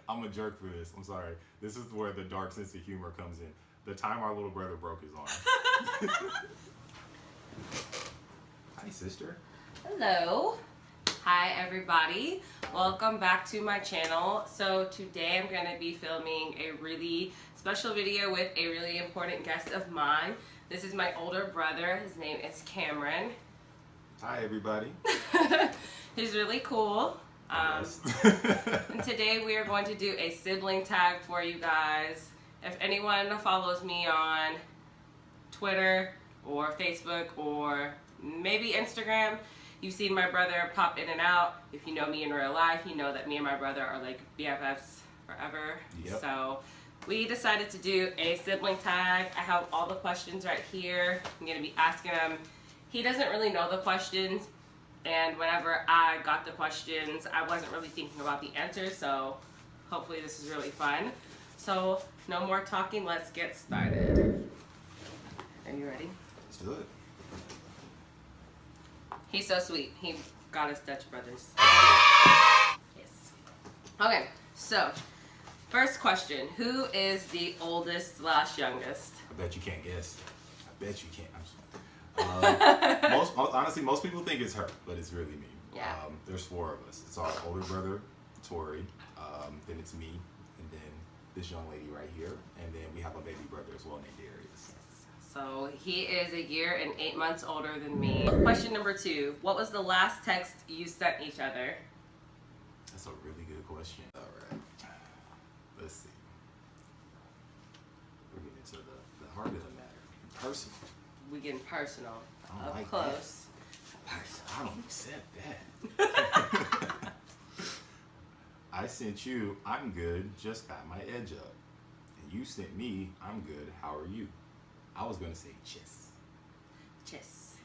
I'm a jerk for this. I'm sorry. This is where the dark sense of humor comes in. The time our little brother broke his arm. Hi, sister. Hello. Hi, everybody. Welcome back to my channel. So today I'm going to be filming a really special video with a really important guest of mine. This is my older brother. His name is Cameron. Hi, everybody. He's really cool. Yes. And today we are going to do a sibling tag for you guys. If anyone follows me on Twitter or Facebook or maybe Instagram, you've seen my brother pop in and out. If you know me in real life, you know that me and my brother are like BFFs forever. Yep. So we decided to do a sibling tag. I have all the questions right here. I'm going to be asking him. He doesn't really know the questions, and whenever I got the questions, I wasn't really thinking about the answers, so hopefully this is really fun. So no more talking, let's get started. Are you ready? Let's do it. He's so sweet. He got us Dutch Brothers. Yes. Okay, so first question. Who is the oldest / youngest? I bet you can't guess. I bet you can't. Honestly, most people think it's her, but it's really me. Yeah. There's 4 of us. It's our older brother, Tori, then it's me, and then this young lady right here, and then we have a baby brother as well named Darius. So he is a year and 8 months older than me. Question number 2. What was the last text you sent each other? That's a really good question. All right. Let's see. We're getting into the heart of the matter. Personal. We getting personal. I don't Up like close. I don't accept that. I sent you, I'm good, just got my edge up. And you sent me, I'm good, how are you? I was going to say chess. Chess.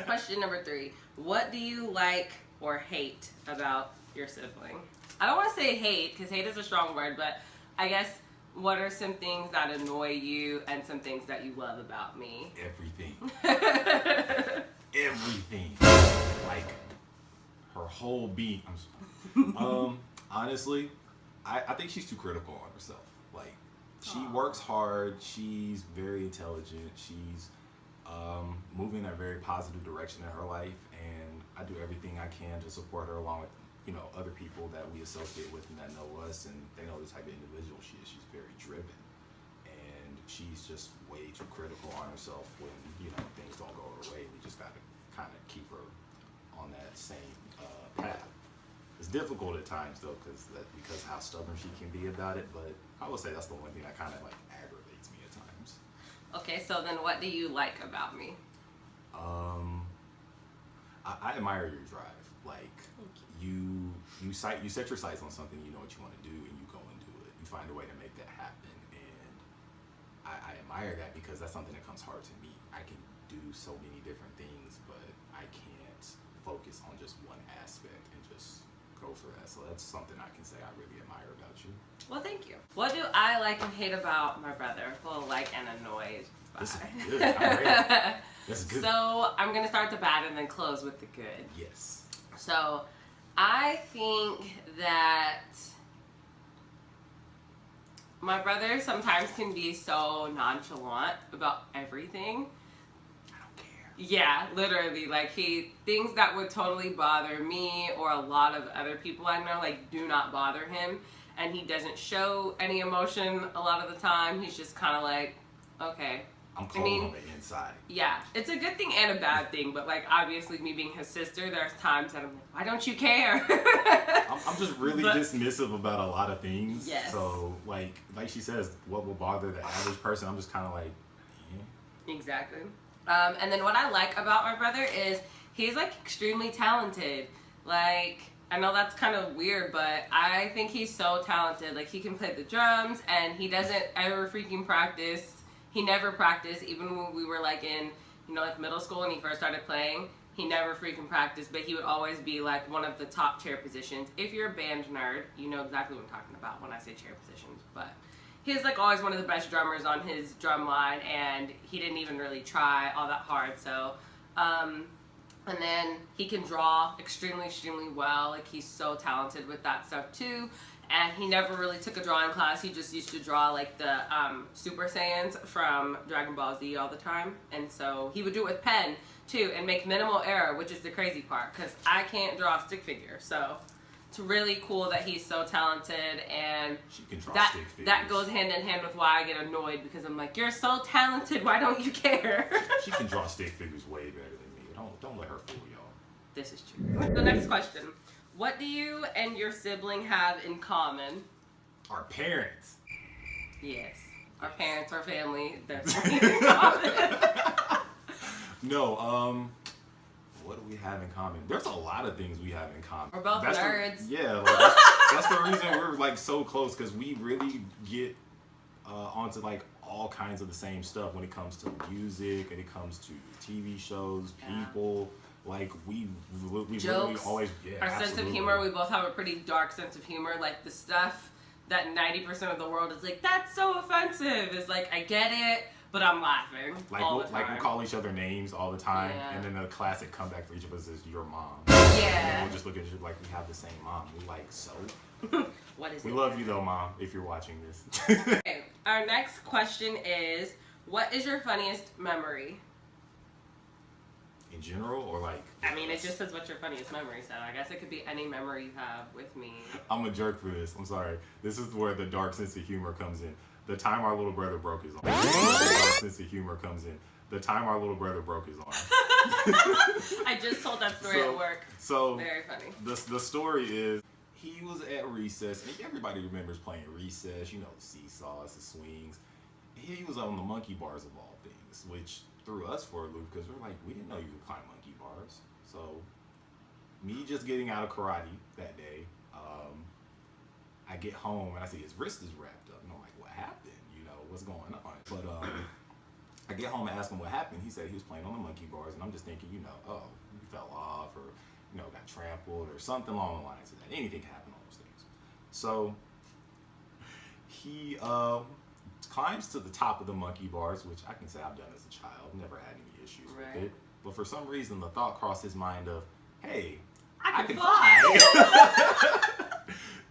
Question number 3. What do you like or hate about your sibling? I don't want to say hate, because hate is a strong word, but I guess what are some things that annoy you and some things that you love about me? Everything. Everything. Like, her whole being. Honestly, I think she's too critical on herself. Like, she works hard, she's very intelligent, she's moving in a very positive direction in her life, and I do everything I can to support her along with, you know, other people that we associate with and that know us, and they know the type of individual she is. She's very driven, and she's just way too critical on herself when, you know, things don't go her way. We just gotta kind of keep her on that same path. It's difficult at times though, because how stubborn she can be about it, but I would say that's the one thing that kind of like aggravates me at times. Okay, so then what do you like about me? I admire your drive. Like, you set your sights on something, you know what you want to do, and you go and do it. You find a way to make that happen, and I admire that because that's something that comes hard to me. I can do so many different things, but I can't focus on just one aspect and just go for that. So that's something I can say I really admire about you. Well, thank you. What do I like and hate about my brother? Well, like and annoyed by. This is good. I'm ready. That's good. So I'm going to start the bad and then close with the good. Yes. So I think that my brother sometimes can be so nonchalant about everything. I don't care. Yeah, literally. Like, things that would totally bother me or a lot of other people I know, like, do not bother him. And he doesn't show any emotion a lot of the time. He's just kind of like, okay. I'm cold on the inside. Yeah, it's a good thing and a bad thing, but like obviously me being his sister, there's times that I'm like, why don't you care? I'm just really dismissive about a lot of things. Yes. So like she says, what will bother the average person? I'm just kind of like, yeah. Exactly. And then what I like about my brother is he's like extremely talented. Like, I know that's kind of weird, but I think he's so talented. Like, he can play the drums and he doesn't ever freaking practice. He never practiced, even when we were like in, you know, like middle school when he first started playing. He never freaking practiced, but he would always be like one of the top chair positions. If you're a band nerd, you know exactly what I'm talking about when I say chair positions. But he's like always one of the best drummers on his drum line, and he didn't even really try all that hard. So And then he can draw extremely, extremely well. Like, he's so talented with that stuff too. And he never really took a drawing class. He just used to draw like the Super Saiyans from Dragon Ball Z all the time. And so he would do it with pen too and make minimal error, which is the crazy part because I can't draw a stick figure. So it's really cool that he's so talented, and She can draw that stick figures. that goes hand in hand with why I get annoyed because I'm like, you're so talented, why don't you care? She can draw stick figures way better than me. Don't let her fool y'all. This is true. The next question. What do you and your sibling have in common? Our parents. Yes. Our parents, our family, definitely in common. No, what do we have in common? There's a lot of things we have in common. We're both nerds. That's the reason we're like so close, because we really get onto like all kinds of the same stuff when it comes to music, and it comes to TV shows, people. Like we literally always our sense of humor. We both have a pretty dark sense of humor. Like the stuff that 90% of the world is like, that's so offensive. Is like, I get it, but I'm laughing all the time. Like we call each other names all the time, Yeah. and then the classic comeback for each of us is your mom. Yeah. And we'll just look at you like we have the same mom. We like, so. What is We it? love you though, Mom, if you're watching this. Okay. Our next question is, what is your funniest memory? In general, or like? I mean, it just says what's your funniest memory, so I guess it could be any memory you have with me. I'm a jerk for this. I'm sorry. This is where the dark sense of humor comes in. The time our little brother broke his arm. The dark sense of humor comes in. The time our little brother broke his arm. I just told that story at work. So Very funny. The story is, he was at recess, and everybody remembers playing recess. You know, the seesaws, the swings. He was on the monkey bars of all things, which threw us for a loop because we're like, we didn't know you could climb monkey bars. So me just getting out of karate that day, I get home and I see his wrist is wrapped up, and I'm like, what happened? You know, what's going on? But I get home and ask him what happened. He said he was playing on the monkey bars, and I'm just thinking, you know, oh, you fell off, or you know, got trampled, or something along the lines of that. Anything can happen on those things. So he climbs to the top of the monkey bars, which I can say I've done as a child, never had any issues with it. But for some reason, the thought crossed his mind of, hey, I can fly.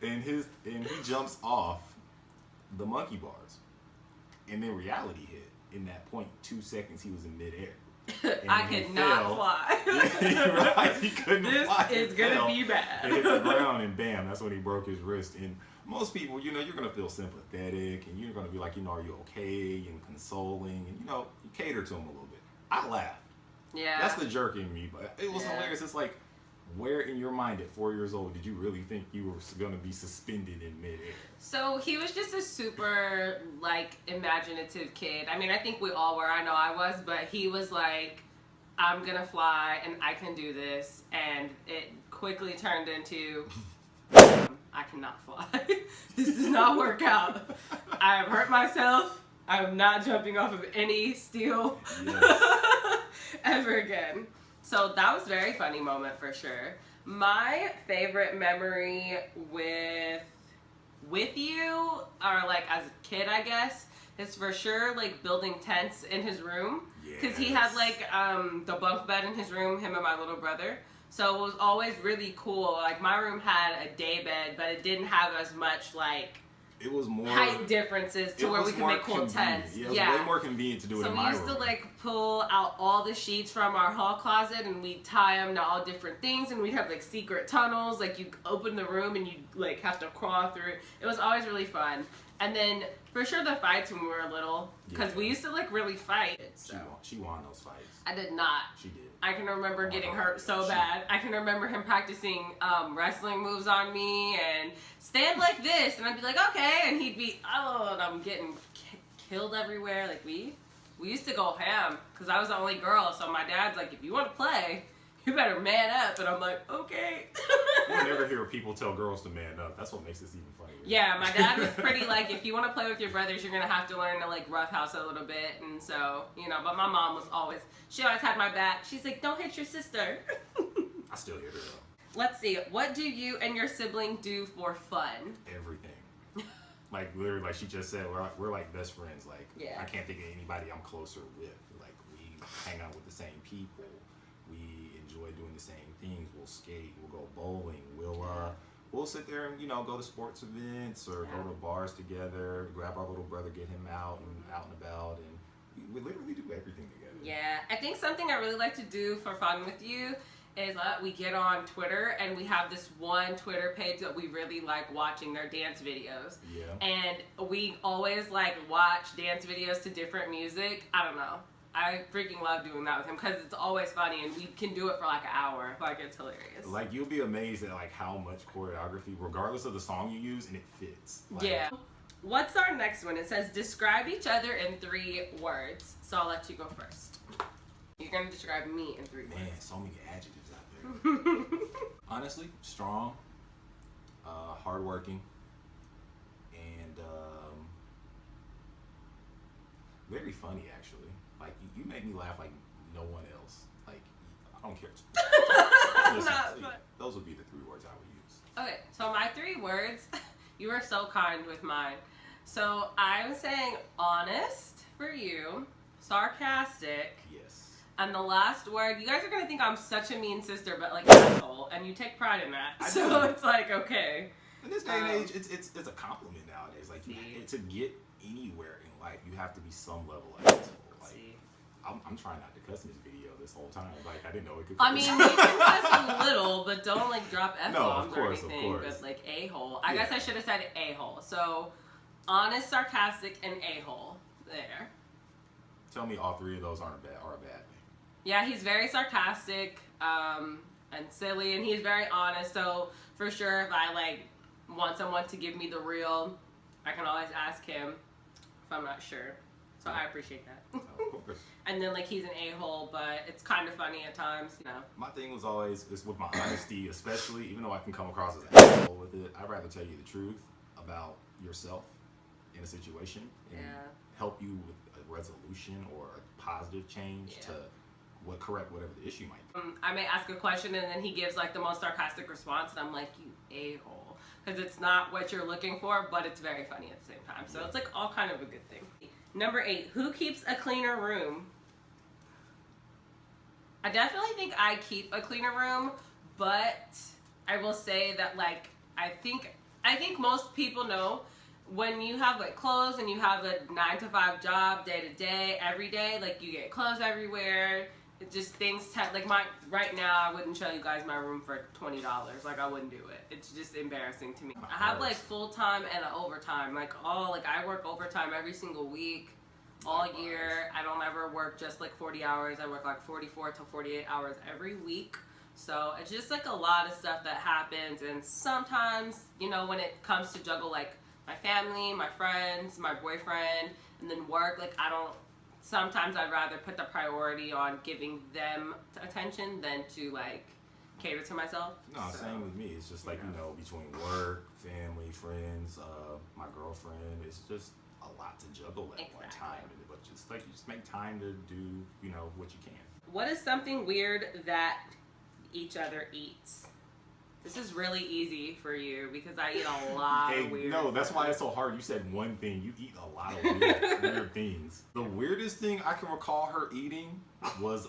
and he jumps off the monkey bars, and then reality hit. In that 0.2 seconds, he was in midair. I could not fly. Right, he couldn't fly. This is gonna be bad. It hit the ground, and bam, that's when he broke his wrist. And most people, you know, you're gonna feel sympathetic, and you're gonna be like, you know, are you okay? And consoling, and you know, you cater to him a little bit. I laughed. Yeah. That's the jerk in me, but it was hilarious. It's like, where in your mind at 4 years old did you really think you were gonna be suspended in midair? So he was just a super, like, imaginative kid. I mean, I think we all were. I know I was, but he was like, I'm gonna fly and I can do this. And it quickly turned into, I cannot fly. This does not work out. I have hurt myself. I am not jumping off of any steel ever again. So that was a very funny moment for sure. My favorite memory with you, or like as a kid, I guess, is for sure like building tents in his room. Because he had like the bunk bed in his room, him and my little brother. So it was always really cool. Like my room had a day bed, but it didn't have as much like it was more height differences to where we could make cool tents. Yeah, it was way more convenient to do it in my room. So we used to like pull out all the sheets from our hall closet and we'd tie them to all different things, and we'd have like secret tunnels. Like you open the room and you like have to crawl through. It was always really fun. And then for sure the fights when we were little, because we used to like really fight. So. She won those fights. I did not. She did. I can remember getting hurt so bad. I can remember him practicing wrestling moves on me and stand like this, and I'd be like, okay, and he'd be, oh, and I'm getting killed everywhere. Like we used to go ham because I was the only girl, so my dad's like, if you want to play, you better man up, and I'm like, okay. You never hear people tell girls to man up. That's what makes this even funnier. Yeah, my dad was pretty like, if you want to play with your brothers, you're gonna have to learn to like roughhouse a little bit, and so you know. But my mom was always, she always had my back. She's like, don't hit your sister. I still hit her though. Let's see. What do you and your sibling do for fun? Everything. Like literally, like she just said, we're like best friends. Like I can't think of anybody I'm closer with. Like we hang out with the same people. We enjoy enjoy doing the same things. We'll skate, we'll go bowling, we'll sit there and go to sports events or go to bars together, grab our little brother, get him out and about, and we literally do everything together. Yeah, I think something I really like to do for fun with you is we get on Twitter and we have this one Twitter page that we really like watching their dance videos. Yeah. And we always watch dance videos to different music. I don't know. I freaking love doing that with him because it's always funny and we can do it for an hour. It's hilarious. You'll be amazed at how much choreography, regardless of the song you use, and it fits. Yeah. What's our next one? It says describe each other in 3 words. So I'll let you go first. You're gonna describe me in 3 words. Man, so many adjectives out there. Honestly, strong, hardworking, and very funny. Actually, you make me laugh like no one else. I don't care. Listen, those would be the 3 words I would use. Okay, so my 3 words. You were so kind with mine. So I'm saying honest for you, sarcastic. Yes. And the last word, you guys are gonna think I'm such a mean sister, but asshole, and you take pride in that. So it's okay. In this day and age, it's a compliment nowadays. To get anywhere in life, you have to be some level of asshole. I'm trying not to cuss in this video this whole time. I didn't know it could. I mean, you can cuss a little, but don't drop F-bombs or anything. Of course. But a-hole. I guess I should have said a-hole. So, honest, sarcastic, and a-hole. There. Tell me all 3 of those are a bad thing. Yeah, he's very sarcastic and silly, and he's very honest. So for sure, if I want someone to give me the real, I can always ask him if I'm not sure. So I appreciate that. Of course. And then he's an a-hole, but it's kind of funny at times. My thing was always is with my honesty, especially even though I can come across as an asshole with it. I'd rather tell you the truth about yourself in a situation and help you with a resolution or a positive change to correct whatever the issue might be. I may ask a question and then he gives the most sarcastic response, and I'm like, you a-hole, because it's not what you're looking for, but it's very funny at the same time. So it's all kind of a good thing. Number 8, who keeps a cleaner room? I definitely think I keep a cleaner room, but I will say that I think most people know when you have clothes and you have a 9-to-5 job, day to day, every day, you get clothes everywhere. It just things right now I wouldn't show you guys my room for $20. I wouldn't do it. It's just embarrassing to me. I have full time and overtime. I work overtime every single week, all year. I don't ever work just 40 hours. I work 44 to 48 hours every week. So it's just a lot of stuff that happens, and sometimes, when it comes to juggle my family, my friends, my boyfriend, and then work, sometimes I'd rather put the priority on giving them attention than to cater to myself. No, same with me. It's just between work, family, friends, my girlfriend, it's just a lot to juggle at one time. But just you just make time to do what you can. What is something weird that each other eats? This is really easy for you because I eat a lot of weird. No, that's why it's so hard. You said one thing. You eat a lot of weird things. The weirdest thing I can recall her eating was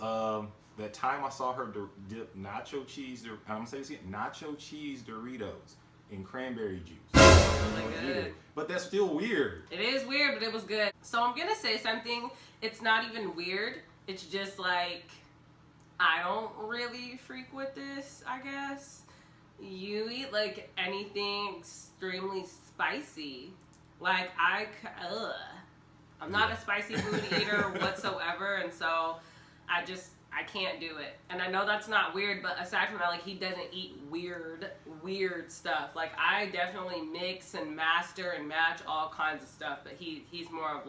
that time I saw her dip nacho cheese. I'm gonna say this again: nacho cheese Doritos in cranberry juice. Really good. But that's still weird. It is weird, but it was good. So I'm gonna say something. It's not even weird. It's just I don't really freak with this, I guess. You eat anything extremely spicy. I'm not a spicy food eater whatsoever, and so I can't do it. And I know that's not weird, but aside from that, he doesn't eat weird stuff. I definitely mix and master and match all kinds of stuff, but he's more of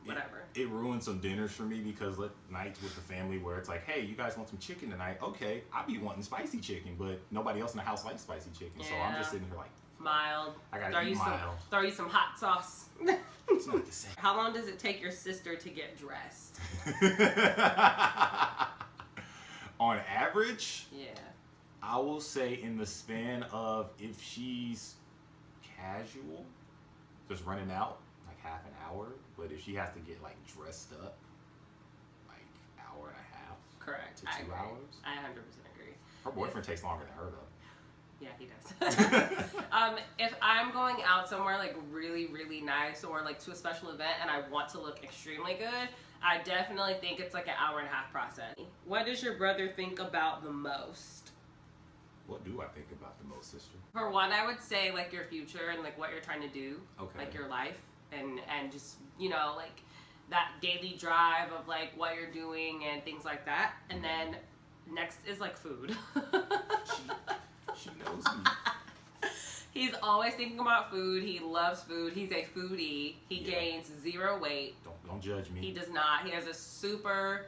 whatever. It ruined some dinners for me because nights with the family where it's hey, you guys want some chicken tonight? Okay, I'll be wanting spicy chicken, but nobody else in the house likes spicy chicken, so I'm just sitting here mild. I gotta eat mild. Throw you some hot sauce. It's not the same. How long does it take your sister to get dressed? On average, I will say in the span of, if she's casual, just running out, half an hour. But if she has to get dressed up, hour and a half. Correct. to 2 hours. I 100% agree. Her boyfriend takes longer than her though. Yeah, he does. If I'm going out somewhere like really, really nice or like to a special event and I want to look extremely good, I definitely think it's like an hour and a half process. What does your brother think about the most? What do I think about the most, sister? For one, I would say like your future and like what you're trying to do, Okay. like your life and just, you know, like that daily drive of like what you're doing and things like that. And then next is like food. She knows me. He's always thinking about food. He loves food. He's a foodie. He gains 0 weight. Don't judge me. He does not. He has a super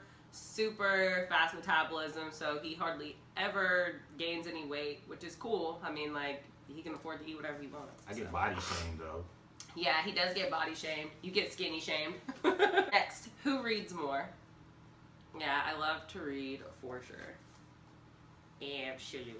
fast metabolism, so he hardly ever gains any weight, which is cool. I mean, like, he can afford to eat whatever he wants. I get body shamed though. Yeah, he does get body shamed. You get skinny shamed. Next, who reads more? Yeah, I love to read for sure. Absolutely.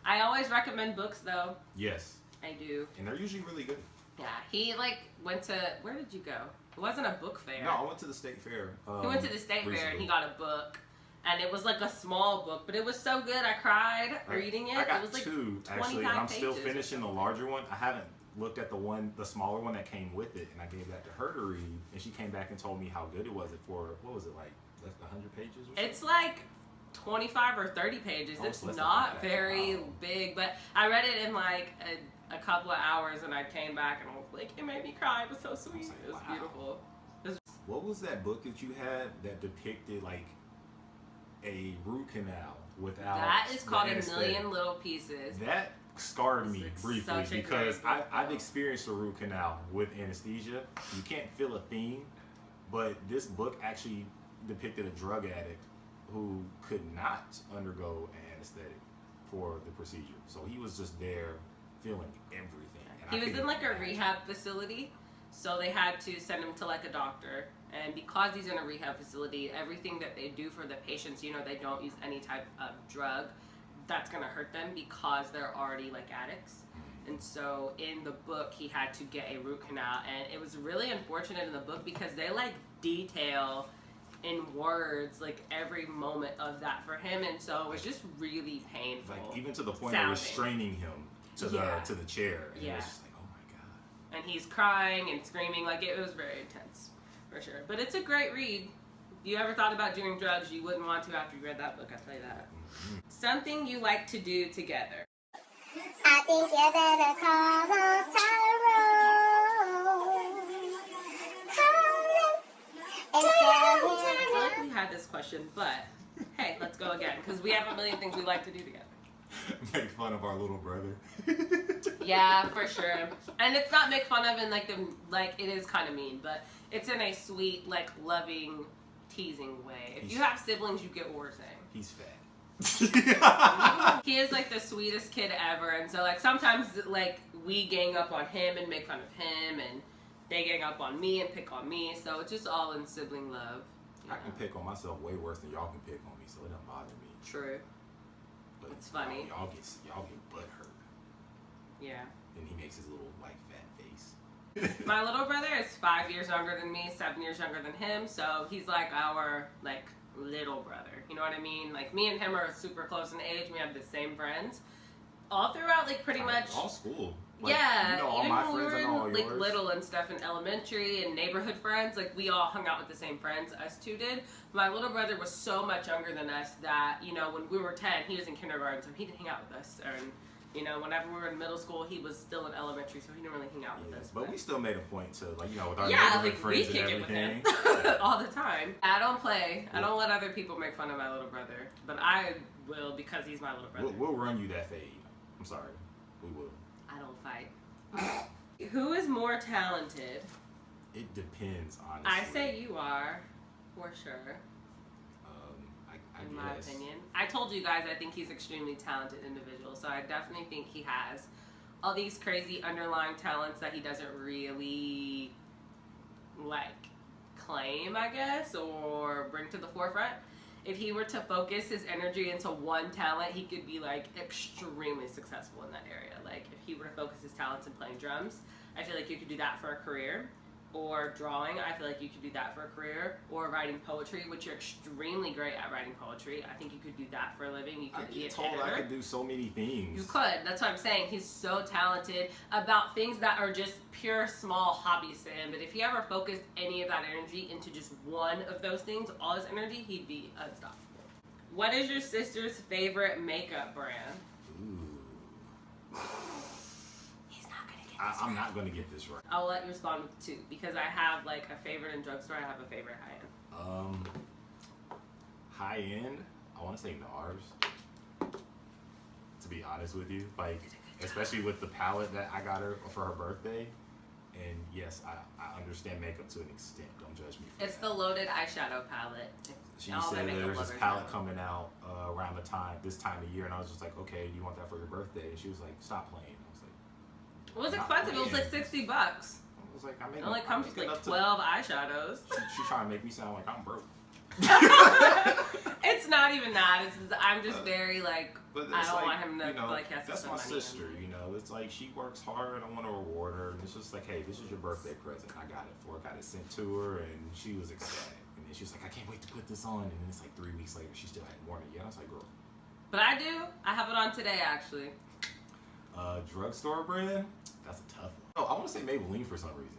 I always recommend books though. Yes. I do. And they're usually really good. Yeah, he like went to, where did you go? It wasn't a book fair. No, I went to the state fair. He went to the state fair recently. and he got a book. And it was like a small book, but it was so good. I cried reading it. I got it was like 2 actually, and I'm still finishing the larger one. I haven't looked at the smaller one that came with it, and I gave that to her to read. And she came back and told me how good it was. For what was it, like less than 100 pages? Or something? It's like 25 or 30 pages. Oh, It's less than not that. very Wow. big, but I read it in like a couple of hours, and I came back and I was like, it made me cry. It was so sweet. like, It was wow. beautiful. What was that book that you had that depicted like a root canal without? That is called A anesthetic? Million Little Pieces. That scarred me It's briefly such a because great book, I've though. experienced a root canal with anesthesia. You can't feel a thing, but this book actually depicted a drug addict who could not undergo an anesthetic for the procedure. So he was just there feeling everything. And He I was couldn't in like a imagine. rehab facility, so they had to send him to like a doctor. And because he's in a rehab facility, everything that they do for the patients, you know, they don't use any type of drug that's gonna hurt them because they're already like addicts. And so in the book, he had to get a root canal, and it was really unfortunate in the book because they like detail in words like every moment of that for him, and so it was just really painful. Like even to the point of restraining him to the chair. And it was just like, oh my god. And he's crying and screaming, like it was very intense, for sure. But it's a great read. If you ever thought about doing drugs, you wouldn't want to after you read that book, I'll tell you that. Something you like to do together. I think you better call on Tyrone. Call him and tell him. I feel like we had this question, but hey, let's go again, because we have a million things we like to do together. Make fun of our little brother. Yeah, for sure. And it's not make fun of in like it is kind of mean, but it's in a sweet, like loving, teasing way. If you have siblings, you get what we're saying. He's fat. He is like the sweetest kid ever, and so like sometimes like we gang up on him and make fun of him, and they gang up on me and pick on me. So it's just all in sibling love. I can pick on myself way worse than y'all can pick on me, so it doesn't bother me. True. But It's funny. Y'all get butt hurt. Yeah. Then he makes his little like fat face. My little brother is 5 years younger than me, 7 years younger than him, so he's like our like little brother. You know what I mean? Like me and him are super close in age. We have the same friends all throughout, like pretty much. All school. Like, Yeah, you know, all even my when we friends, were I know all in like yours. little and stuff in elementary and neighborhood friends, like we all hung out with the same friends. Us two did. My little brother was so much younger than us that, you know, when we were 10, he was in kindergarten, so he didn't hang out with us. And you know, whenever we were in middle school, he was still in elementary, so he didn't really hang out with us. But we still made a point to, like, you know, with our yeah, neighborhood like we friends kick and it with everything. him all the time. I don't play. I don't let other people make fun of my little brother, but I will because he's my little brother. We'll run you that fade. I'm sorry. We will. I don't fight. Who is more talented? It depends, honestly. I say you are, for sure. I In guess. my opinion, I told you guys I think he's extremely talented individual, so I definitely think he has all these crazy underlying talents that he doesn't really like claim, I guess, or bring to the forefront. If he were to focus his energy into one talent, he could be like extremely successful in that area. Like if he were to focus his talents in playing drums, I feel like you could do that for a career. or drawing. I feel like you could do that for a career, or writing poetry, which you're extremely great at writing poetry. I think you could do that for a living. You I could be get a told I editor. could do so many things. You could. That's what I'm saying. He's so talented about things that are just pure small hobbies to him. But if he ever focused any of that energy into just one of those things, all his energy, he'd be unstoppable. What is your sister's favorite makeup brand? Ooh. He's not gonna get this I'm right. not gonna get this right. I'll let you respond with two because I have like a favorite in drugstore. I have a favorite high end. High end. I want to say NARS. To be honest with you, like especially with the palette that I got her for her birthday. And yes, I understand makeup to an extent. Don't judge me for It's that. the loaded eyeshadow palette. She All said the makeup there's this lovers palette know. coming out around this time of year, and I was just like, okay, do you want that for your birthday? And she was like, stop playing. I was like, It was Not expensive. It was like playing. $60. I was like, It only comes with like 12 eyeshadows. She trying to make me sound like I'm broke. It's not even that. I'm just very like, But I it's don't like, want him to you know, feel like he has to that's spend my money on sister, me. you know. It's like she works hard. I want to reward her, and it's just like, hey, this is your birthday present. I got it for her. Got it sent to her, and she was ecstatic. And then she was like, I can't wait to put this on. And then it's like 3 weeks later, she still hadn't worn it yet. I was like, girl. But I do. I have it on today actually. Drugstore brand? That's a tough one. Oh, I want to say Maybelline for some reason.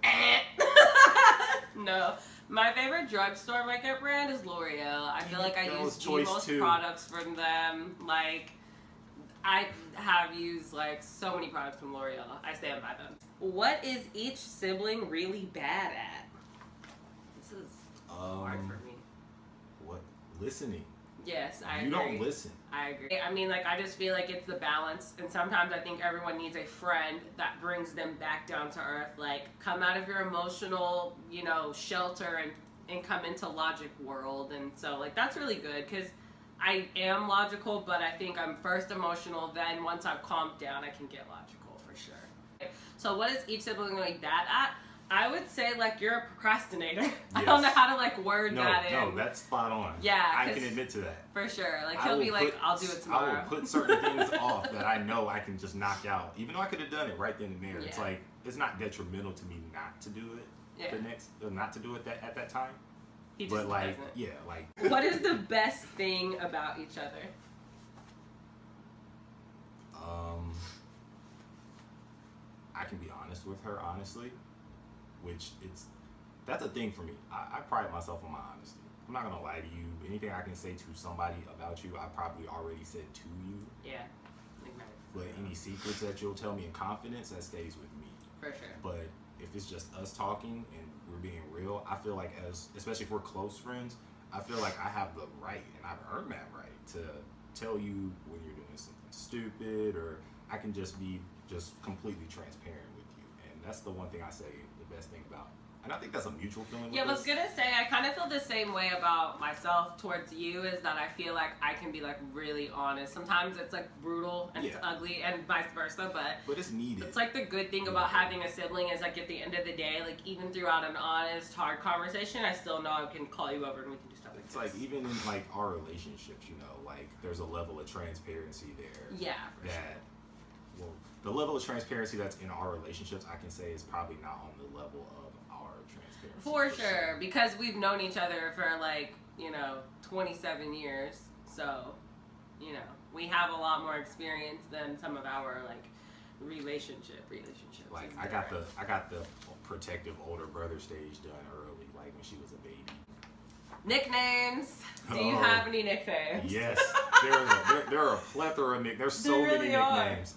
No. My favorite drugstore makeup brand is L'Oreal. I feel like I Girl's use the choice most too. products from them. Like, I have used like so many products from L'Oreal. I stand by them. What is each sibling really bad at? This is hard for me. What? Listening. Yes, I You agree. don't listen. I agree. I mean, like, I just feel like it's the balance. And sometimes I think everyone needs a friend that brings them back down to earth. Like, come out of your emotional, you know, shelter and come into logic world. And so, like, that's really good because I am logical, but I think I'm first emotional. Then once I've calmed down, I can get logical for sure. So what is each sibling really bad at? I would say, like, you're a procrastinator. I don't know Yes. how to, like, word that in. No, that's spot on. Yeah, I 'cause- can admit to that. For sure. Like, I he'll will be like, put- I'll do it I tomorrow. will put certain things off that I know I can just knock out, even though I could have done it right then and there. It's Yeah. like it's not detrimental to me not to do it. Yeah. Not to do it at that time. He just But like, doesn't. yeah, like What is the best thing about each other? I can be honest with her, honestly, which that's a thing for me. I pride myself on my honesty. I'm not gonna lie to you. Anything I can say to somebody about you, I probably already said to you. Yeah. But any secrets that you'll tell me in confidence, that stays with me. For sure. But if it's just us talking and we're being real, I feel like especially if we're close friends, I feel like I have the right, and I've earned that right, to tell you when you're doing something stupid, or I can just be completely transparent with you. And that's the one thing I say the best thing about. And I think that's a mutual feeling Yeah, I with was us. gonna say I kind of feel the same way about myself towards you. Is that I feel like I can be like really honest. Sometimes it's like brutal and it's Yeah. ugly, and vice versa. But But it's needed. it's like the good thing about having a sibling is like at the end of the day, like even throughout an honest, hard conversation, I still know I can call you over and we can do stuff like It's this. like even in like our relationships, you know, like there's a level of transparency there. Yeah, for sure. That well, the level of transparency that's in our relationships, I can say, is probably not on the level of our transparency. For sure, because we've known each other for like, 27 years. So, we have a lot more experience than some of our like relationships. Like It's I got different. the protective older brother stage done early, like when she was a baby. Nicknames. Do you Oh. have any nicknames? Yes, there are a plethora of nicknames. There's so There many really are. nicknames.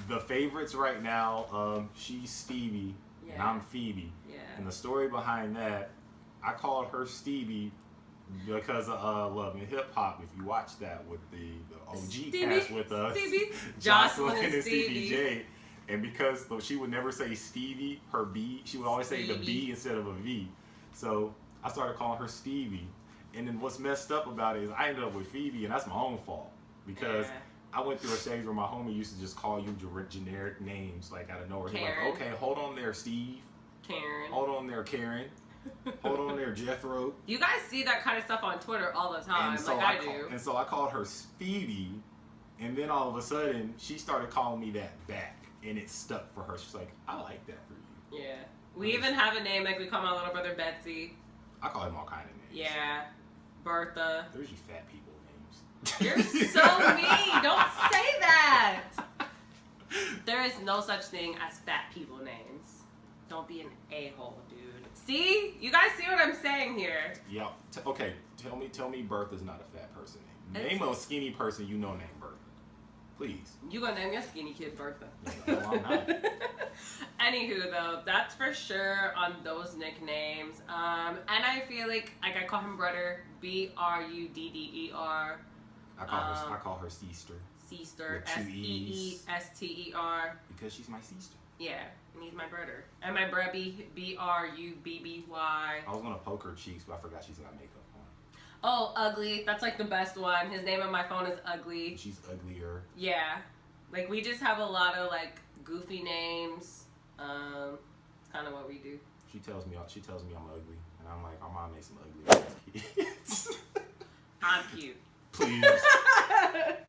The favorites right now, she's Stevie and Yeah. I'm Phoebe. Yeah. And the story behind that, I called her Stevie because of Love and Hip Hop. If you watch that with the OG Stevie, cast with us, Stevie, Jocelyn and and Stevie. J. And because she would never say Stevie, her B, she would always say the B Stevie. instead of a V. So I started calling her Stevie. And then what's messed up about it is I ended up with Phoebe, and that's my own fault. Because Yeah. I went through a stage where my homie used to just call you generic names, like out of nowhere. He's Karen. like, okay, hold on there, Steve. Karen. Hold on there, Karen. Hold on there, Jethro. You guys see that kind of stuff on Twitter all the time, And so like I do. And so I called her Stevie, and then all of a sudden she started calling me that back, and it stuck for her. She's like, I like that for you. Yeah. We even have a name, like we call my little brother Betsy. I call him all kind of names. Yeah. Bertha. They're usually fat people names. You're so mean. Don't say that. There is no such thing as fat people names. Don't be an a-hole, dude. See? You guys see what I'm saying here? Yeah. Okay. Tell me Bertha's not a fat person name. Name a skinny person you know named Bertha. Please. You gonna name your skinny kid Bertha. No, I'm not. Anywho, though, that's for sure on those nicknames. And I feel like I call him brother, Brudder. I call her sister. Sister, With two E's. Seester. Because she's my sister. Yeah, and he's my brother. And my brubby, Brubby. I was gonna poke her cheeks, but I forgot she's got makeup on. Oh, Ugly. That's like the best one. His name on my phone is Ugly. She's uglier. Yeah. Like, we just have a lot of, like, goofy names. It's kind of what we do. She tells me I'm ugly, and I'm like, our mom makes some ugly kids. I'm cute. Please.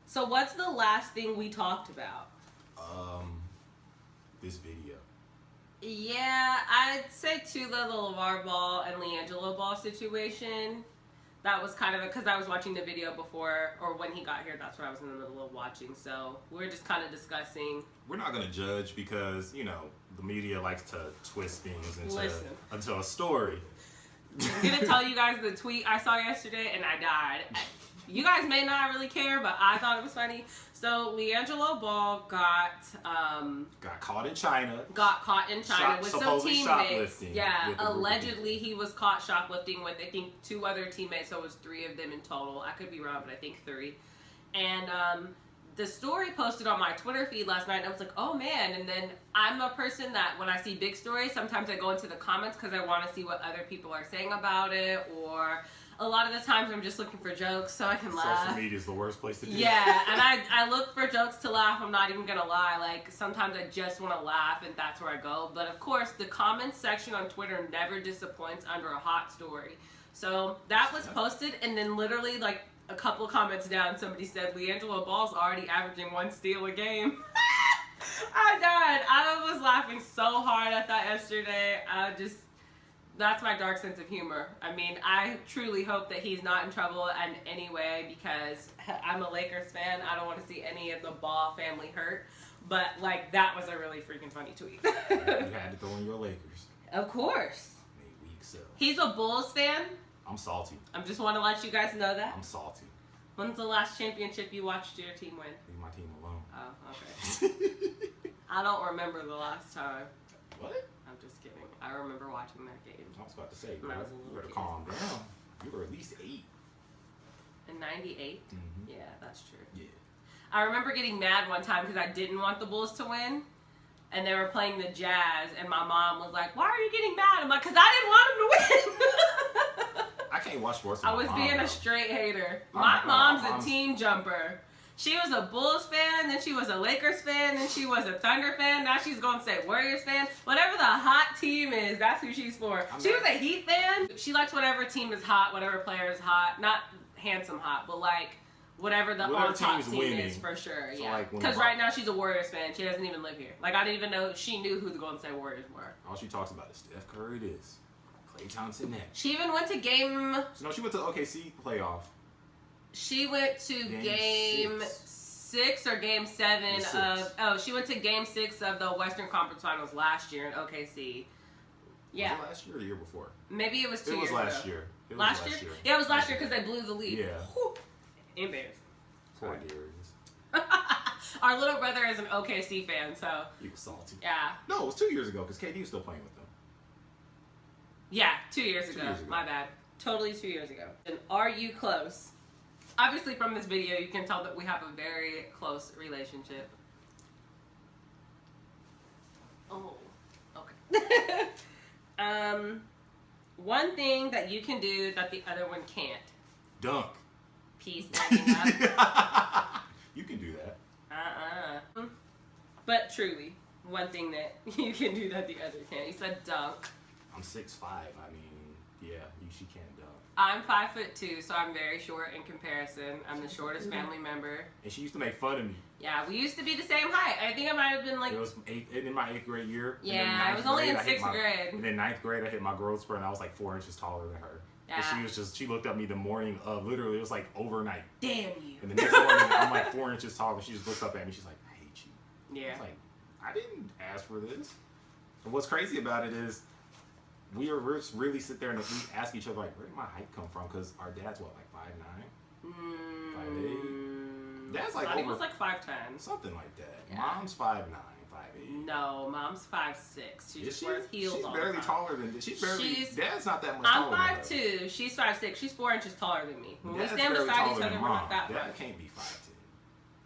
So what's the last thing we talked about? This video. Yeah, I'd say too the LeVar Ball and LiAngelo Ball situation. That was kind of because I was watching the video before, or when he got here, that's what I was in the middle of watching. So we're just kind of discussing. We're not going to judge because, you know, the media likes to twist things into a story. I'm going to tell you guys the tweet I saw yesterday, and I died. You guys may not really care, but I thought it was funny. So LiAngelo Ball got caught in China. Got caught in China with some teammates. Shoplifting. Yeah, allegedly he was caught shoplifting with, I think, 2 other teammates. So it was 3 of them in total. I could be wrong, but I think 3. And the story posted on my Twitter feed last night, and I was like, oh man. And then I'm a person that when I see big stories, sometimes I go into the comments because I want to see what other people are saying about it, or a lot of the times I'm just looking for jokes so I can laugh. Social media is the worst place to do. Yeah, and I look for jokes to laugh. I'm not even gonna lie. Like, sometimes I just want to laugh, and that's where I go. But of course, the comments section on Twitter never disappoints under a hot story. So that was posted, and then literally like a couple comments down, somebody said LiAngelo Ball's already averaging 1 steal a game. I died. I was laughing so hard at that yesterday. That's my dark sense of humor. I mean, I truly hope that he's not in trouble in any way because I'm a Lakers fan. I don't want to see any of the Ball family hurt. But, like, that was a really freaking funny tweet. You had to throw in your Lakers. Of course. A week so. He's a Bulls fan. I'm salty. I just want to let you guys know that. I'm salty. When's the last championship you watched your team win? Leave my team alone. Oh, okay. I don't remember the last time. What? I'm just kidding. I remember watching that game. I was about to say, When I bro, was a you little better kid. calm down. You were at least 8. In 98? Mm-hmm. Yeah, that's true. Yeah. I remember getting mad one time because I didn't want the Bulls to win. And they were playing the Jazz. And my mom was like, why are you getting mad? I'm like, because I didn't want them to win. I can't watch sports. I was being a straight hater. My mom's a team jumper. She was a Bulls fan, then she was a Lakers fan, then she was a Thunder fan. Now she's going to say Warriors fan. Whatever the hot team is, that's who she's for. She was a Heat fan. She likes whatever team is hot, whatever player is hot. Not handsome hot, but like whatever the on-top team is for sure. So yeah. Because right now she's a Warriors fan. She doesn't even live here. Like, I didn't even know she knew who the Golden State Warriors were. All she talks about is Steph Curry this, Klay Thompson that. She even went to game... No, she went to OKC playoff. She went to game 6 or game 7 of... Oh, she went to game 6 of the Western Conference Finals last year in OKC. Yeah. Was it last year or the year before? Maybe it was 2 years ago. It was last year. Last year? Yeah, it was last year because they blew the lead. Yeah. Whew. Embarrassing. Poor Darius. Our little brother is an OKC fan, so... He was salty. Yeah. No, it was 2 years ago because KD was still playing with them. Yeah, 2 years ago. My bad. Totally 2 years ago. And are you close? Obviously, from this video, you can tell that we have a very close relationship. Oh, okay. One thing that you can do that the other one can't. Dunk. Peace, standing up. You can do that. But truly, one thing that you can do that the other can't. You said dunk. I'm 6'5". I mean, yeah, she can't dunk. I'm 5'2", so I'm very short in comparison. I'm the shortest family member. And she used to make fun of me. Yeah, we used to be the same height. I think I might have been like... It was in my 8th grade year. Yeah, I was only in 6th grade. And then 9th grade, I hit my growth spurt, and I was like 4 inches taller than her. Yeah. And she looked at me the morning of, literally, it was like overnight. Damn you. And the next morning, I'm like 4 inches taller, and she just looks up at me, she's like, I hate you. Yeah. I was like, I didn't ask for this. And what's crazy about it is, we really sit there and we ask each other, like, where did my height come from? Because our dad's, what, like 5'9"? 5'8"? Dad's like I think it over... was like 5'10". Something like that. Yeah. Mom's 5'9", 5'8". No, mom's 5'6". She just wears heels she's all barely the time. taller than... Dad's not that much I'm taller than her. 5'2". She's 5'6". She's 4 inches taller than me. When Dad's we stand barely beside taller each than other, we're Mom. not that Dad much. can't be 5'10".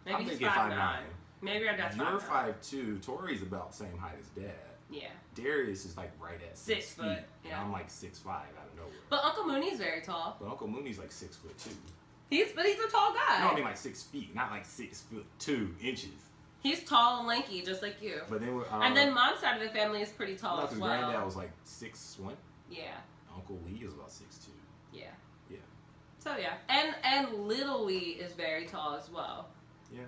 Maybe I'm he's thinking 5'9". Maybe our dad's 5'9". You're 5'2". Tori's about the same height as Dad. Yeah. Darius is like right at 6 feet. foot. And Yeah. I'm like 6'5" out of nowhere. But Uncle Mooney's very tall. But Uncle Mooney's like 6'2". He's a tall guy. No, I mean like 6 feet, not like 6'2" inches. He's tall and lanky, just like you. But then and then mom's side of the family is pretty tall as well. Granddad was like 6'1". Yeah. Uncle Lee is about 6'2". Yeah. Yeah. So yeah, and Little Lee is very tall as well. Yeah.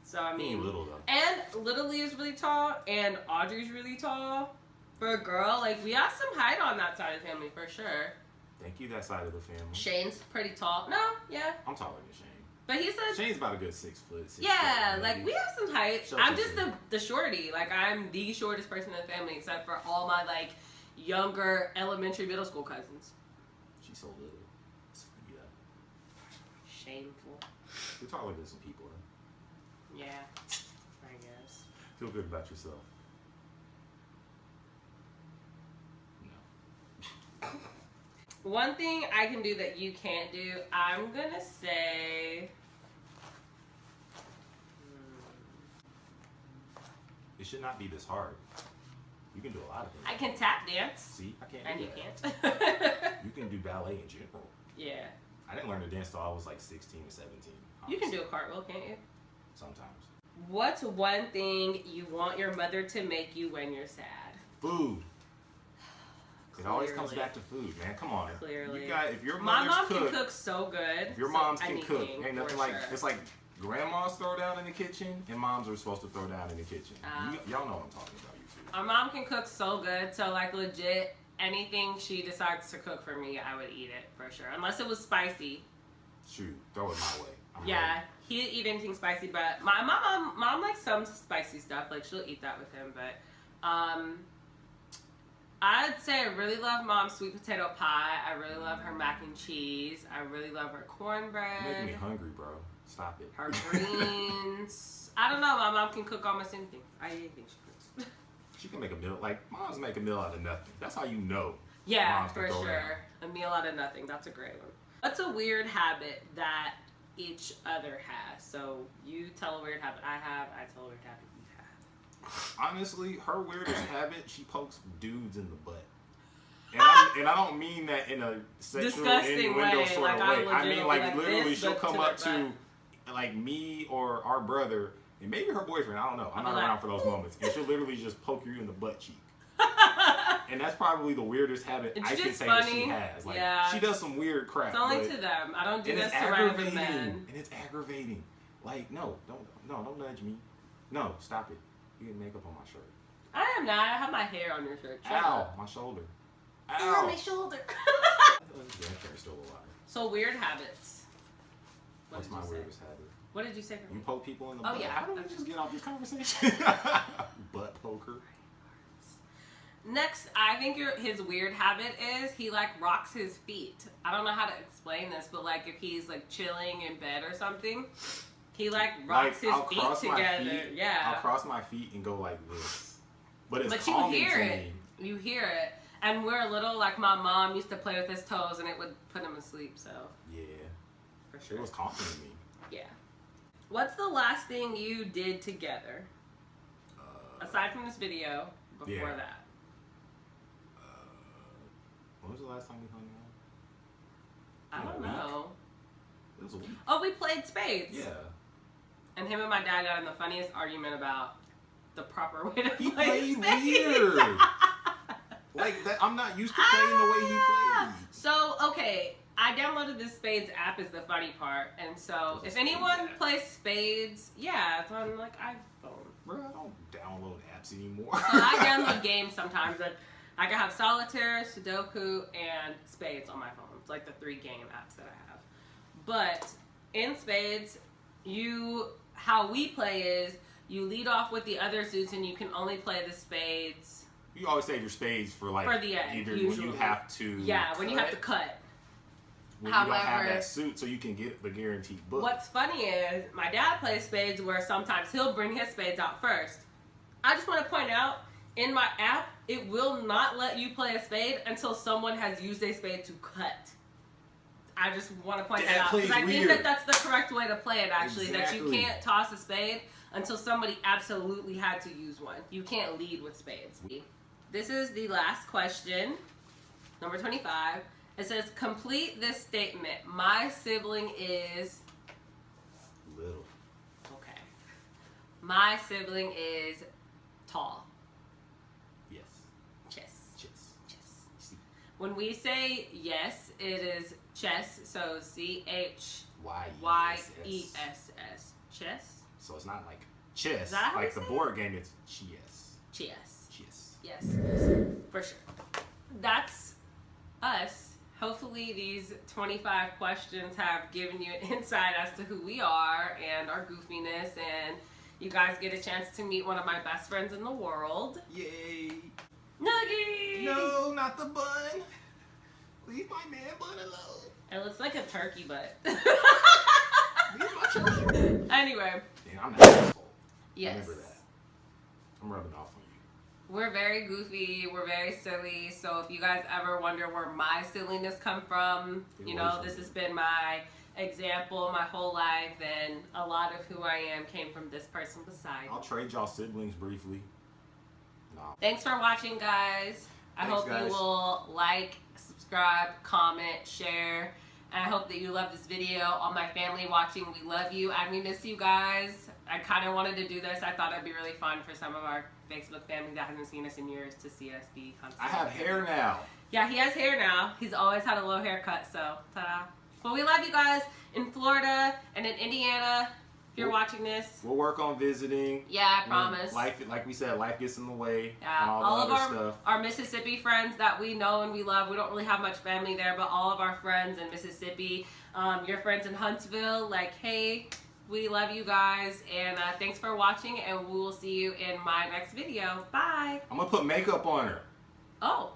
So I mean, little though. And Little Lee is really tall, and Audrey's really tall. For a girl, like we have some height on that side of the family for sure. Thank you, that side of the family. Shane's pretty tall. No, yeah. I'm taller than Shane. But he said Shane's about a good 6 foot. yeah, like we have some height. Shelter I'm just food. the shorty. Like I'm the shortest person in the family, except for all my like younger elementary, middle school cousins. She's so little. Yeah. Shameful. You're taller than some people. Huh? Yeah, I guess. Feel good about yourself. No. One thing I can do that you can't do, I'm gonna say. It should not be this hard. You can do a lot of things. I can tap dance. See, I can't And do you that. can't. You can do ballet in general. Yeah. I didn't learn to dance till I was like 16 or 17. You can do a honestly. cartwheel, can't you? Sometimes. What's one thing you want your mother to make you when you're sad? Food. It always comes Clearly. back to food, man. Come on. Clearly. You got, if your My mother's mom can cook so good. if your so moms can cook, anything, ain't nothing for like sure. it's like grandmas throw down in the kitchen and moms are supposed to throw down in the kitchen. Y'all know what I'm talking about, you two. My mom can cook so good, so like legit anything she decides to cook for me, I would eat it for sure. Unless it was spicy. Shoot, throw it my way. I'm Yeah, he'd eat anything spicy, but my mom likes some spicy stuff. Like she'll eat that with him, but I'd say I really love mom's sweet potato pie. I really love her mac and cheese. I really love her cornbread. You're making me hungry, bro. Stop it. Her greens. I don't know. My mom can cook almost anything. I eat anything she cooks. She can make a meal. Like, moms make a meal out of nothing. That's how you know. Yeah, moms can for throw sure. down. A meal out of nothing. That's a great one. What's a weird habit that each other has? So you tell a weird habit I have. I tell a weird habit you have. Honestly, her weirdest habit, she pokes dudes in the butt. And I don't mean that in a sexual Disgusting innuendo way, sort like, of I way. I legit mean, will be like like literally, this, she'll but come to up their to like me or our brother, and maybe her boyfriend. I don't know. I'm not like, around for those moments, and she'll literally just poke you in the butt cheek. And that's probably the weirdest habit It's I can just say that she funny. has. Like, Yeah. she does some weird crap. It's only but- to them. I don't do and this it's to random aggravating. men. And it's aggravating. Like, don't nudge me. No, stop it. You get makeup on my shirt. I am not. I have my hair on your shirt. Shut Ow, up. my shoulder. Ow, Ow. my shoulder. Grandparents still alive. So weird habits. What What's did my you say? weirdest habit? What did you say for You me? poke people in the Oh, butt. yeah. How do we just get off this conversation? Butt poker. Next, I think his weird habit is he like rocks his feet. I don't know how to explain this, but like if he's like chilling in bed or something, he like rocks his I'll feet cross my together. feet. Yeah. I'll cross my feet and go like this. But it's But you calming hear to it. me. You hear it. And we're little, like my mom used to play with his toes and it would put him asleep, so Yeah. for sure. It was calming to me. Yeah. What's the last thing you did together? Aside from this video, before yeah. that. When was the last time we hung out? I don't A week? know. It was a week. Oh, we played spades. Yeah. And him and my dad got in the funniest argument about the proper way to He play played spades. weird. Like that, I'm not used to playing the way he played. So, okay, I downloaded this Spades app is the funny part. And so if anyone plays Spades, yeah, it's on like iPhone. Bro, I don't download apps anymore. So I download games sometimes. But I can have Solitaire, Sudoku, and Spades on my phone. It's like the 3 game apps that I have. But in Spades, how we play is you lead off with the other suits and you can only play the spades. You always save your spades for like for the end, either usually. when you have to. Yeah, when you have to cut. When you don't have that suit, so you can get the guaranteed book. What's funny is my dad plays spades where sometimes he'll bring his spades out first. I just want to point out, in my app, it will not let you play a spade until someone has used a spade to cut. I just want to point that out. Because I think that that's the correct way to play it, actually. Exactly. That you can't toss a spade until somebody absolutely had to use one. You can't lead with spades. This is the last question, number 25. It says, complete this statement. My sibling is... Little. Okay. My sibling is tall. Yes. Chess. Chess. Chess. When we say yes, it is chess. So CHYESS. Chess. So it's not like chess. Like the board game, it's chess. Chess. Chess. Yes. For sure. That's us. Hopefully these 25 questions have given you an insight as to who we are and our goofiness, and you guys get a chance to meet one of my best friends in the world. Yay! Nuggie! No, not the bun! Leave my man bun alone! It looks like a turkey butt. Leave my turkey. Anyway. Damn, I'm an asshole. Yes. Remember that. I'm rubbing off on you. We're very goofy, we're very silly, so if you guys ever wonder where my silliness come from, you know, this has been my example my whole life, and a lot of who I am came from this person beside. I'll trade y'all siblings briefly. No. Thanks for watching, guys. I hope you will like, subscribe, comment, share, and I hope that you love this video. All my family watching, we love you and we miss you guys. I kind of wanted to do this. I thought it'd be really fun for some of our Facebook family that hasn't seen us in years to see us be constantly. I have hair now. Yeah, he has hair now. He's always had a low haircut, so ta-da. But we love you guys in Florida and in Indiana. If you're watching this, we'll work on visiting. Yeah, I promise. Life, like we said, life gets in the way. Yeah, and all of the other stuff. our Mississippi friends that we know and we love. We don't really have much family there, but all of our friends in Mississippi, your friends in Huntsville, like, hey, we love you guys, and thanks for watching, and we will see you in my next video. Bye. I'm gonna put makeup on her. Oh.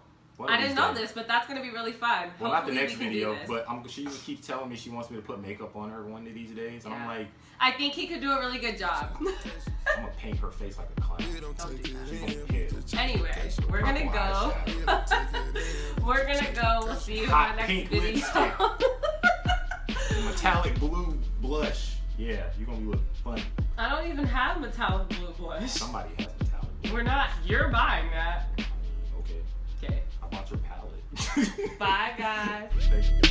I didn't know this, but that's going to be really fun. Well, not the next video, but she keeps telling me she wants me to put makeup on her one of these days. And I'm like... I think he could do a really good job. I'm going to paint her face like a clown. Don't do that. She's going to hit. Anyway, we're going to go. We're going to go. We'll see you in my next video. Lipstick. Metallic blue blush. Yeah, you're going to be looking funny. I don't even have metallic blue blush. Somebody has metallic blue. We're not. You're buying that. Okay. Okay. I bought your palette. Bye, guys. Thank you.